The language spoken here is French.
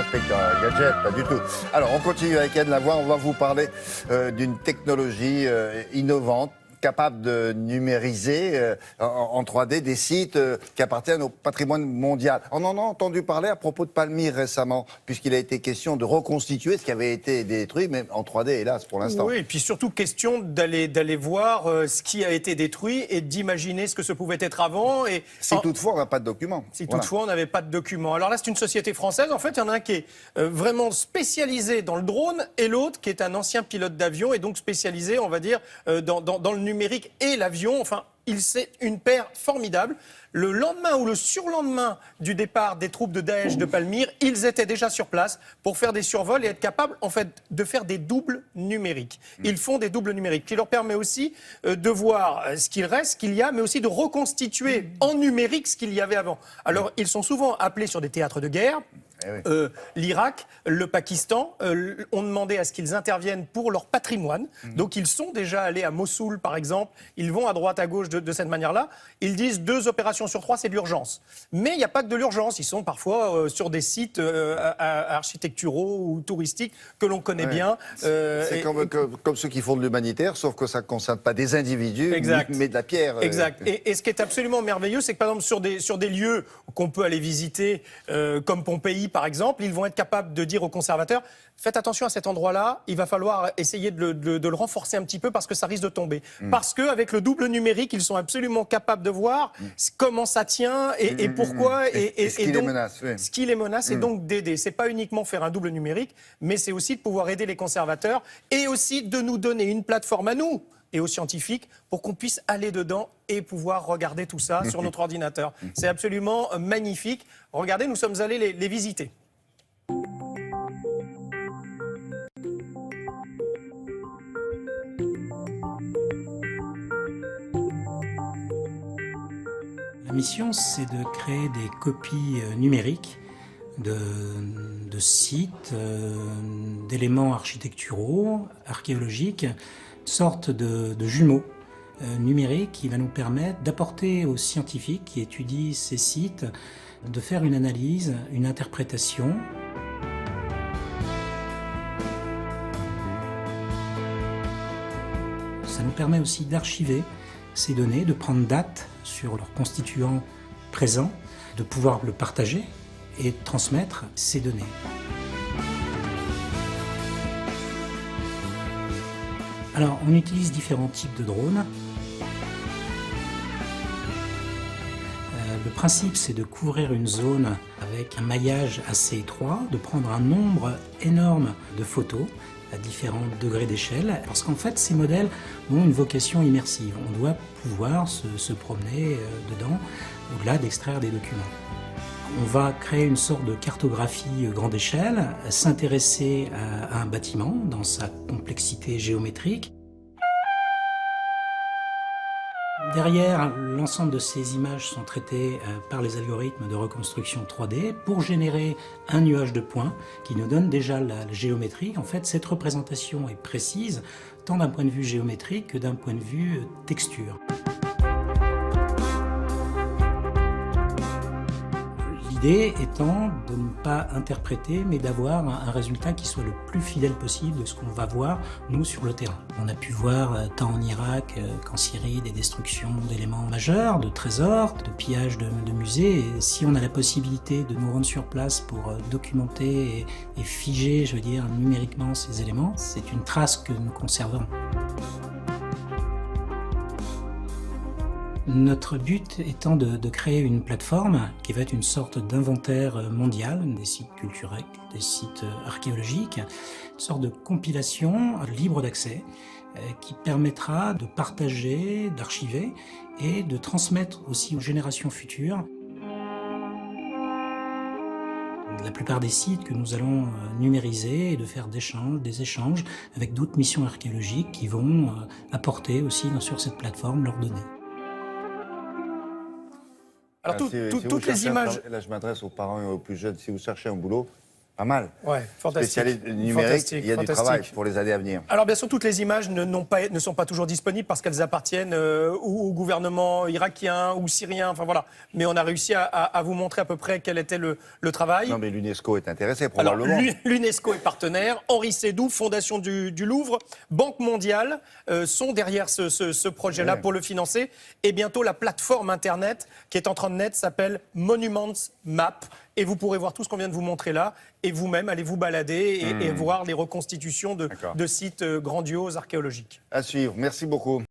inspecteur Gadget, pas du tout. Alors, on continue avec Anne Lavoie. On va vous parler d'une technologie innovante, capable de numériser en 3D des sites qui appartiennent au patrimoine mondial. On en a entendu parler à propos de Palmyre récemment, puisqu'il a été question de reconstituer ce qui avait été détruit, mais en 3D, hélas, pour l'instant. Oui, et puis surtout question d'aller voir ce qui a été détruit et d'imaginer ce que ce pouvait être avant. Et si toutefois on n'a pas de documents. Si toutefois on n'avait pas de documents. Alors là, c'est une société française. En fait, il y en a un qui est vraiment spécialisé dans le drone et l'autre qui est un ancien pilote d'avion et donc spécialisé, on va dire, dans le numérique et l'avion. Enfin, c'est une paire formidable. Le lendemain ou le surlendemain du départ des troupes de Daesh de Palmyre, ils étaient déjà sur place pour faire des survols et être capables, en fait, de faire des doubles numériques. Ils font des doubles numériques, qui leur permet aussi de voir ce qu'il reste, ce qu'il y a, mais aussi de reconstituer en numérique ce qu'il y avait avant. Alors, ils sont souvent appelés sur des théâtres de guerre. L'Irak, le Pakistan ont demandé à ce qu'ils interviennent pour leur patrimoine. Donc ils sont déjà allés à Mossoul, par exemple. Ils vont à droite, à gauche de cette manière-là. Ils disent 2 opérations sur 3, c'est de l'urgence. Mais il n'y a pas que de l'urgence. Ils sont parfois sur des sites architecturaux ou touristiques que l'on connaît bien. C'est comme ceux qui font de l'humanitaire, sauf que ça ne concerne pas des individus, mais de la pierre. Exact. Et ce qui est absolument merveilleux, c'est que par exemple sur des lieux qu'on peut aller visiter, comme Pompéi, par exemple, ils vont être capables de dire aux conservateurs « Faites attention à cet endroit-là, il va falloir essayer de le renforcer un petit peu parce que ça risque de tomber. » Parce qu'avec le double numérique, ils sont absolument capables de voir comment ça tient et pourquoi. Et ce qui les menace. Ce qui les menace et donc d'aider. C'est pas uniquement faire un double numérique, mais c'est aussi de pouvoir aider les conservateurs et aussi de nous donner une plateforme à nous et aux scientifiques pour qu'on puisse aller dedans et pouvoir regarder tout ça sur notre ordinateur. C'est absolument magnifique. Regardez, nous sommes allés les visiter. La mission, c'est de créer des copies numériques de sites, d'éléments architecturaux, archéologiques, une sorte de jumeaux numériques qui va nous permettre d'apporter aux scientifiques qui étudient ces sites de faire une analyse, une interprétation. Ça nous permet aussi d'archiver ces données, de prendre date sur leurs constituants présents, de pouvoir le partager et de transmettre ces données. Alors, on utilise différents types de drones. Le principe, c'est de couvrir une zone avec un maillage assez étroit, de prendre un nombre énorme de photos à différents degrés d'échelle, parce qu'en fait, ces modèles ont une vocation immersive. On doit pouvoir se promener dedans, au-delà d'extraire des documents. On va créer une sorte de cartographie grande échelle, s'intéresser à un bâtiment dans sa complexité géométrique. Derrière, l'ensemble de ces images sont traitées par les algorithmes de reconstruction 3D pour générer un nuage de points qui nous donne déjà la géométrie. En fait, cette représentation est précise tant d'un point de vue géométrique que d'un point de vue texture. L'idée étant de ne pas interpréter, mais d'avoir un résultat qui soit le plus fidèle possible de ce qu'on va voir, nous, sur le terrain. On a pu voir, tant en Irak qu'en Syrie, des destructions d'éléments majeurs, de trésors, de pillages de musées. Et si on a la possibilité de nous rendre sur place pour documenter et figer, je veux dire, numériquement ces éléments, c'est une trace que nous conserverons. Notre but étant de créer une plateforme qui va être une sorte d'inventaire mondial des sites culturels, des sites archéologiques, une sorte de compilation libre d'accès qui permettra de partager, d'archiver et de transmettre aussi aux générations futures. La plupart des sites que nous allons numériser et de faire des échanges avec d'autres missions archéologiques qui vont apporter aussi sur cette plateforme leurs données. Alors, toutes les images... Là, je m'adresse aux parents et aux plus jeunes. Si vous cherchez un boulot, Pas mal. Ouais, fantastique. Spécialiste numérique, Fantastique, il y a du fantastique. travail pour les années à venir. Alors bien sûr, toutes les images ne sont pas toujours disponibles parce qu'elles appartiennent au gouvernement irakien ou syrien, enfin voilà. Mais on a réussi à vous montrer à peu près quel était le travail. Non, mais l'UNESCO est intéressé, Alors, probablement. l'UNESCO est partenaire, Henri Seydoux, Fondation du Louvre, Banque mondiale sont derrière ce projet-là pour le financer. Et bientôt, la plateforme Internet qui est en train de naître s'appelle Monuments Map. Et vous pourrez voir tout ce qu'on vient de vous montrer là. Et vous-même, allez vous balader et voir les reconstitutions de sites grandioses archéologiques. À suivre. Merci beaucoup.